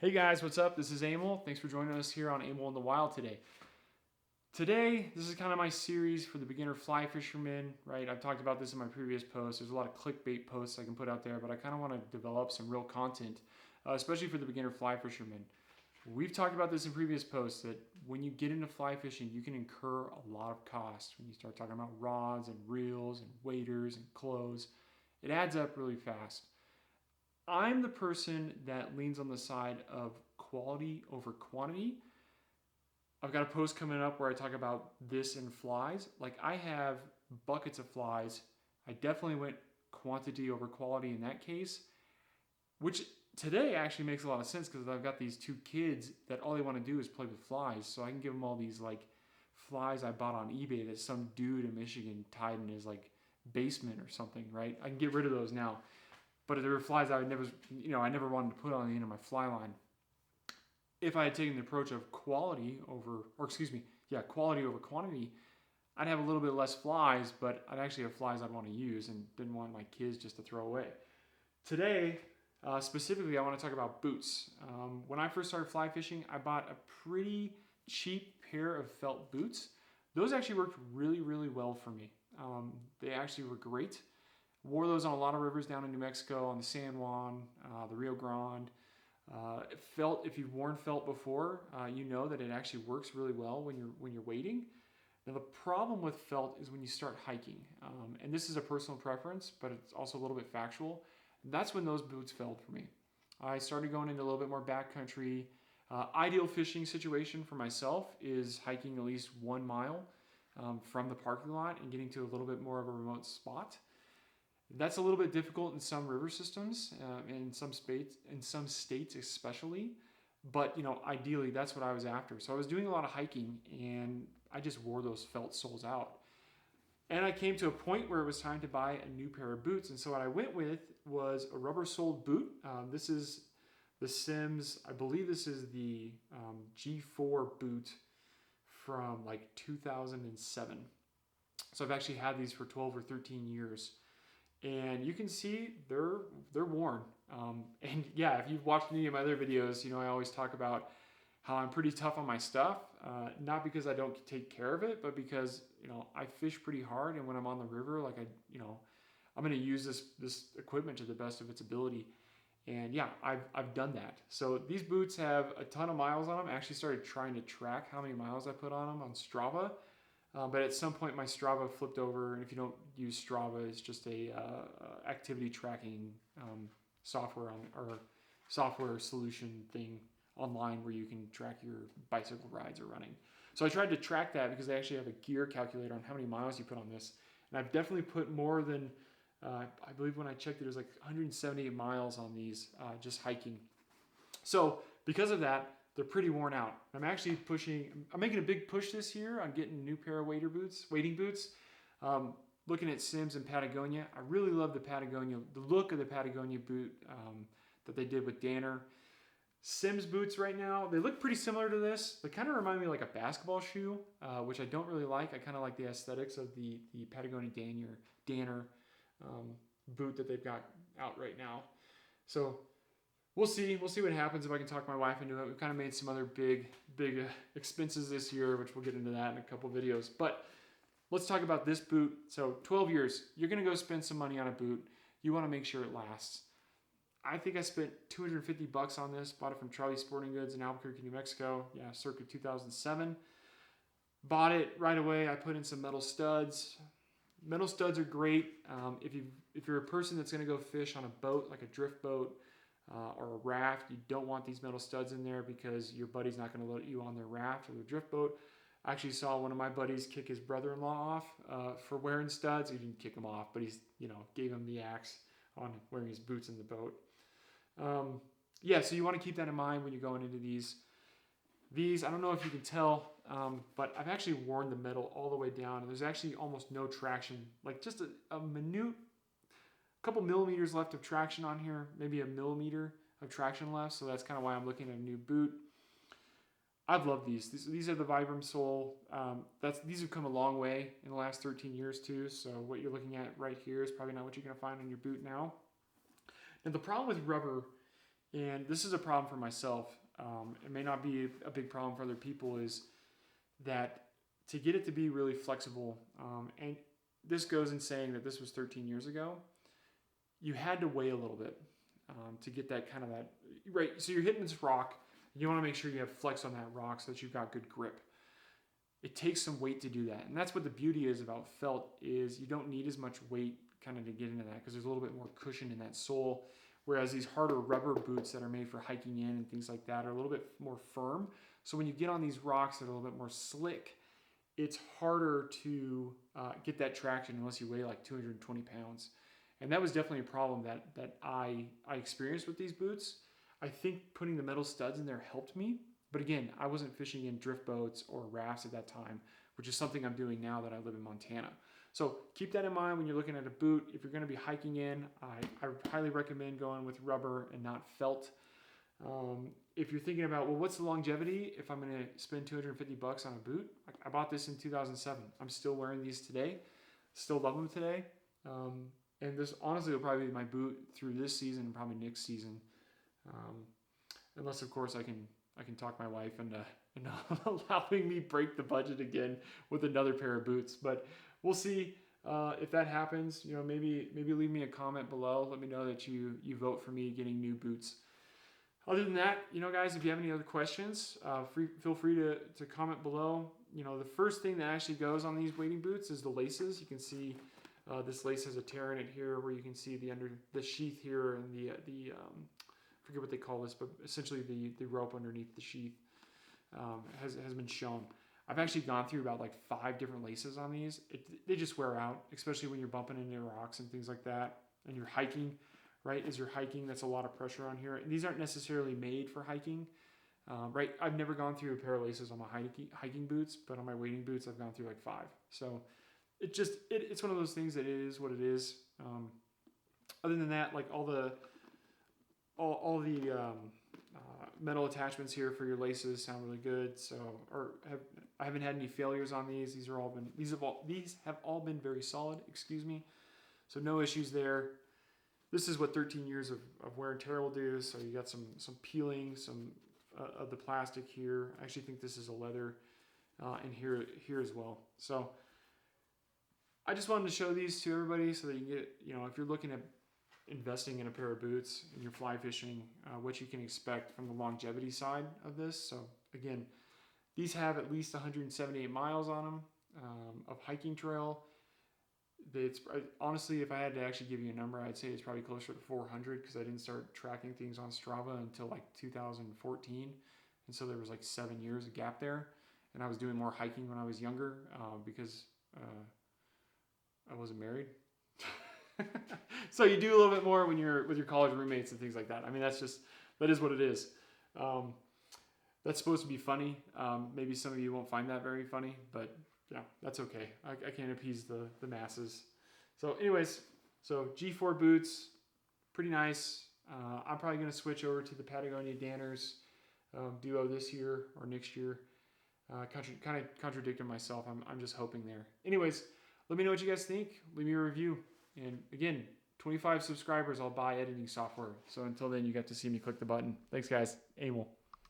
Hey guys, what's up? This is Emil. Thanks for joining us here on Emil in the Wild today. Today, this is kind of my series for the beginner fly fisherman, right? I've talked about this in my previous posts. There's a lot of clickbait posts I can put out there, but I kind of want to develop some real content, especially for the beginner fly fisherman. We've talked about this in previous posts that when you get into fly fishing, you can incur a lot of cost. When you start talking about rods and reels and waders and clothes, it adds up really fast. I'm the person that leans on the side of quality over quantity. I've got a post coming up where I talk about this in flies. Like I have buckets of flies. I definitely went quantity over quality in that case, which today actually makes a lot of sense because I've got these two kids that all they want to do is play with flies. So I can give them all these like flies I bought on eBay that some dude in Michigan tied in his like basement or something, right? I can get rid of those now. But there were flies I would never, I never wanted to put on the end of my fly line. If I had taken the approach of quality over quantity, I'd have a little bit less flies, but I'd actually have flies I'd want to use and didn't want my kids just to throw away. Today, specifically, I want to talk about boots. When I first started fly fishing, I bought a pretty cheap pair of felt boots. Those actually worked really, really well for me. They actually were great. Wore those on a lot of rivers down in New Mexico, on the San Juan, the Rio Grande. Felt, if you've worn felt before, you know that it actually works really well when you're wading. Now the problem with felt is when you start hiking, and this is a personal preference, but it's also a little bit factual. That's when those boots failed for me. I started going into a little bit more backcountry. Ideal fishing situation for myself is hiking at least 1 mile from the parking lot and getting to a little bit more of a remote spot. That's a little bit difficult in some river systems, in some states especially. But ideally, that's what I was after. So I was doing a lot of hiking, and I just wore those felt soles out. And I came to a point where it was time to buy a new pair of boots. And so what I went with was a rubber-soled boot. This is the Sims. I believe this is the G4 boot from like 2007. So I've actually had these for 12 or 13 years. And you can see they're worn. And yeah, if you've watched any of my other videos, I always talk about how I'm pretty tough on my stuff. Not because I don't take care of it, but because I fish pretty hard, and when I'm on the river, like I'm going to use this equipment to the best of its ability. And yeah, I've done that. So these boots have a ton of miles on them. I actually started trying to track how many miles I put on them on Strava. But at some point, my Strava flipped over, and if you don't use Strava, it's just a activity tracking software or software solution thing online where you can track your bicycle rides or running. So I tried to track that because they actually have a gear calculator on how many miles you put on this, and I've definitely put more than I believe when I checked it was like 178 miles on these just hiking. So because of that, they're pretty worn out. I'm making a big push this year on getting a new pair of wading boots. Looking at Sims and Patagonia, I really love the look of the Patagonia boot that they did with Danner. Sims boots right now, they look pretty similar to this. They kind of remind me like a basketball shoe, which I don't really like. I kind of like the aesthetics of the Patagonia Danner boot that they've got out right now. So we'll see what happens if I can talk my wife into it. We've kind of made some other big expenses this year, which we'll get into that in a couple videos. But let's talk about this boot. So 12 years, you're going to go spend some money on a boot. You want to make sure it lasts. I think I spent $250 on this. Bought it from Charlie Sporting Goods in Albuquerque, New Mexico. Yeah, circa 2007. Bought it right away. I put in some metal studs. Metal studs are great if you're a person that's going to go fish on a boat, like a drift boat, or a raft. You don't want these metal studs in there because your buddy's not going to let you on their raft or their drift boat. I actually saw one of my buddies kick his brother-in-law off for wearing studs. He didn't kick him off, but he's gave him the axe on wearing his boots in the boat. So you want to keep that in mind when you're going into these. These, I don't know if you can tell, but I've actually worn the metal all the way down, and there's actually almost no traction, like just a minute, couple millimeters left of traction on here, maybe a millimeter of traction left. So that's kind of why I'm looking at a new boot. I've loved these. These are the Vibram sole. These have come a long way in the last 13 years too. So what you're looking at right here is probably not what you're going to find on your boot now. And the problem with rubber And this is a problem for myself. It may not be a big problem for other people, is that to get it to be really flexible, and this goes in saying that this was 13 years ago, you had to weigh a little bit to get that kind of that, right? So you're hitting this rock, you want to make sure you have flex on that rock so that you've got good grip. It takes some weight to do that. And that's what the beauty is about felt, is you don't need as much weight kind of to get into that, because there's a little bit more cushion in that sole. Whereas these harder rubber boots that are made for hiking in and things like that are a little bit more firm. So when you get on these rocks that are a little bit more slick, it's harder to get that traction unless you weigh like 220 pounds. And that was definitely a problem that I experienced with these boots. I think putting the metal studs in there helped me. But again, I wasn't fishing in drift boats or rafts at that time, which is something I'm doing now that I live in Montana. So keep that in mind when you're looking at a boot. If you're going to be hiking in, I highly recommend going with rubber and not felt. If you're thinking about, well, what's the longevity if I'm going to spend $250 on a boot? I bought this in 2007. I'm still wearing these today. Still love them today. And this honestly will probably be my boot through this season and probably next season. Unless, of course, I can talk my wife into allowing me break the budget again with another pair of boots. But we'll see if that happens. You know, maybe leave me a comment below. Let me know that you vote for me getting new boots. Other than that, you know, guys, if you have any other questions, feel free to comment below. You know, the first thing that actually goes on these wading boots is the laces. You can see this lace has a tear in it here, where you can see the sheath here, and the forget what they call this, but essentially the rope underneath the sheath has been shown. I've actually gone through about like 5 different laces on these. They just wear out, especially when you're bumping into rocks and things like that, and you're hiking. Right, as you're hiking, that's a lot of pressure on here. And these aren't necessarily made for hiking, right? I've never gone through a pair of laces on my hiking boots, but on my wading boots, I've gone through like 5. So it's one of those things that it is what it is. Other than that, like all the metal attachments here for your laces sound really good. So, I haven't had any failures on these. These have all been very solid. Excuse me. So no issues there. This is what 13 years of wear and tear will do. So you got some peeling, some of the plastic here. I actually think this is a leather and here as well. So I just wanted to show these to everybody so that you get, you know, if you're looking at investing in a pair of boots and you're fly fishing, what you can expect from the longevity side of this. So again, these have at least 178 miles on them of hiking trail. It's honestly, if I had to actually give you a number, I'd say it's probably closer to 400, because I didn't start tracking things on Strava until like 2014, and so there was like 7 years of gap there. And I was doing more hiking when I was younger because I wasn't married. So you do a little bit more when you're with your college roommates and things like that. I mean, that is what it is. That's supposed to be funny. Maybe some of you won't find that very funny, but yeah, that's okay. I can't appease the masses. So anyways, so G4 boots, pretty nice. I'm probably going to switch over to the Patagonia Danners duo this year or next year. Kind of contradicting myself. I'm just hoping there. Anyways, let me know what you guys think. Leave me a review. And again, 25 subscribers, I'll buy editing software. So until then, you got to see me click the button. Thanks, guys. Emil.